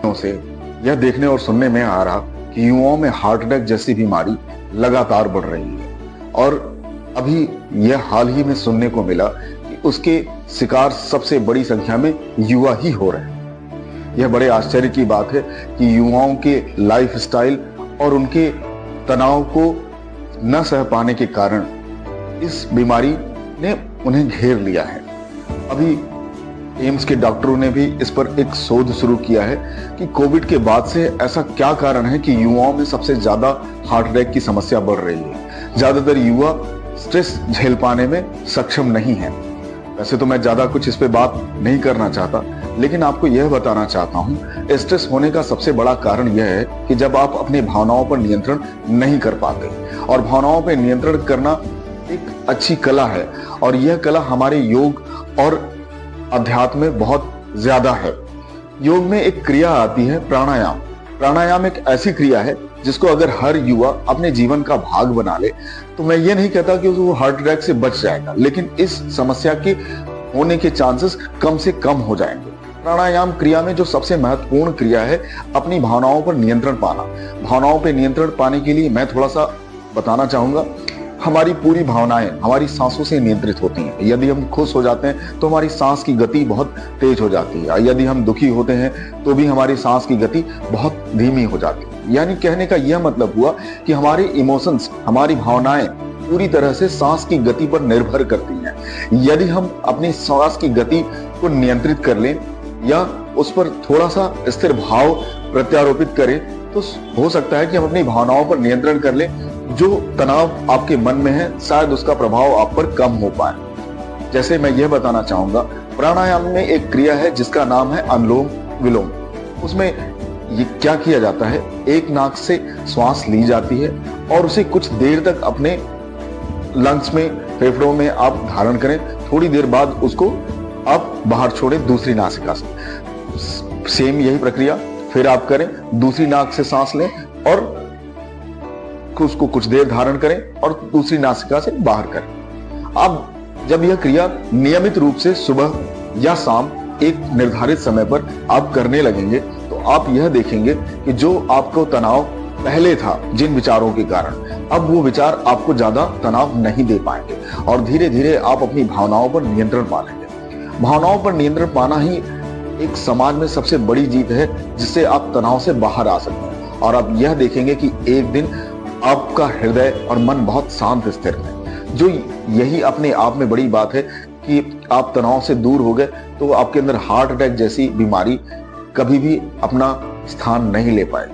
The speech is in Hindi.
से यह देखने और सुनने में आ रहा कि युवाओं में हार्ट अटैक जैसी बीमारी लगातार बढ़ रही है और अभी यह हाल ही में सुनने को मिला कि उसके शिकार सबसे बड़ी संख्या में युवा ही हो रहे हैं। यह बड़े आश्चर्य की बात है कि युवाओं के लाइफस्टाइल और उनके तनाव को न सह पाने के कारण इस बीमारी ने उन्हें घेर लिया है। अभी एम्स के डॉक्टरों ने भी इस पर एक शोध शुरू किया है कि कोविड के बाद से ऐसा क्या कारण है कि युवाओं में सबसे ज्यादा हार्ट अटैक की समस्या बढ़ रही है। ज्यादातर युवा स्ट्रेस झेल पाने में सक्षम नहीं है। वैसे तो मैं ज्यादा कुछ इस पे बात नहीं करना चाहता, लेकिन आपको यह बताना चाहता हूं, स्ट्रेस होने का सबसे बड़ा कारण यह है कि जब आप अपने भावनाओं पर नियंत्रण नहीं कर पाते। और भावनाओं पर नियंत्रण करना एक अच्छी कला है और यह कला हमारे योग और अध्यात्म में बहुत ज्यादा है। योग में एक क्रिया आती है प्राणायाम। प्राणायाम एक ऐसी क्रिया है जिसको अगर हर युवा अपने जीवन का भाग बना ले तो मैं ये नहीं कहता कि वो हार्ट अटैक से बच जाएगा, लेकिन इस समस्या के होने के चांसेस कम से कम हो जाएंगे। प्राणायाम क्रिया में जो सबसे महत्वपूर्ण क्रिया है अपनी भावनाओं पर नियंत्रण पाना। भावनाओं पर नियंत्रण पाने के लिए मैं थोड़ा सा बताना चाहूंगा। हमारी पूरी भावनाएं हमारी सांसों से नियंत्रित होती हैं। यदि हम खुश हो जाते हैं तो हमारी सांस की गति बहुत तेज हो जाती है। यदि हम दुखी होते हैं तो भी हमारी सांस की गति बहुत धीमी हो जाती है। यानी कहने का यह मतलब हुआ कि हमारे इमोशंस, हमारी भावनाएं पूरी तरह से सांस की गति पर निर्भर करती हैं। यदि हम अपनी सांस की गति को नियंत्रित कर लें या उस पर थोड़ा सा स्थिर भाव प्रत्यारोपित करें तो हो सकता है कि हम अपनी भावनाओं पर नियंत्रण कर लें। जो तनाव आपके मन में है शायद उसका प्रभाव आप पर कम हो पाए। जैसे मैं यह बताना चाहूंगा, प्राणायाम में एक क्रिया है जिसका नाम है अनुलोम विलोम। उसमें ये क्या किया जाता है, एक नाक से श्वास ली जाती है और उसे कुछ देर तक अपने लंग्स में, फेफड़ों में आप धारण करें। थोड़ी देर बाद उसको आप बाहर छोड़ें दूसरी नासिका से। सेम यही प्रक्रिया फिर आप करें, दूसरी नाक से सांस लें और उसको कुछ देर धारण करें और दूसरी नासिका से बाहर करें। अब जब यह क्रिया नियमित रूप से सुबह या शाम एक निर्धारित समय पर आप करने लगेंगे तो आप यह देखेंगे कि जो आपको तनाव पहले था जिन विचारों के कारण, अब वो विचार आपको ज्यादा तनाव नहीं दे पाएंगे और धीरे धीरे आप अपनी भावनाओं पर नियंत्रण पा लेंगे। भावनाओं पर नियंत्रण पाना ही एक समाज में सबसे बड़ी जीत है जिससे आप तनाव से बाहर आ सकते हैं और आप यह देखेंगे कि एक दिन आपका हृदय और मन बहुत शांत स्थिर है। जो यही अपने आप में बड़ी बात है कि आप तनाव से दूर हो गए तो आपके अंदर हार्ट अटैक जैसी बीमारी कभी भी अपना स्थान नहीं ले पाए।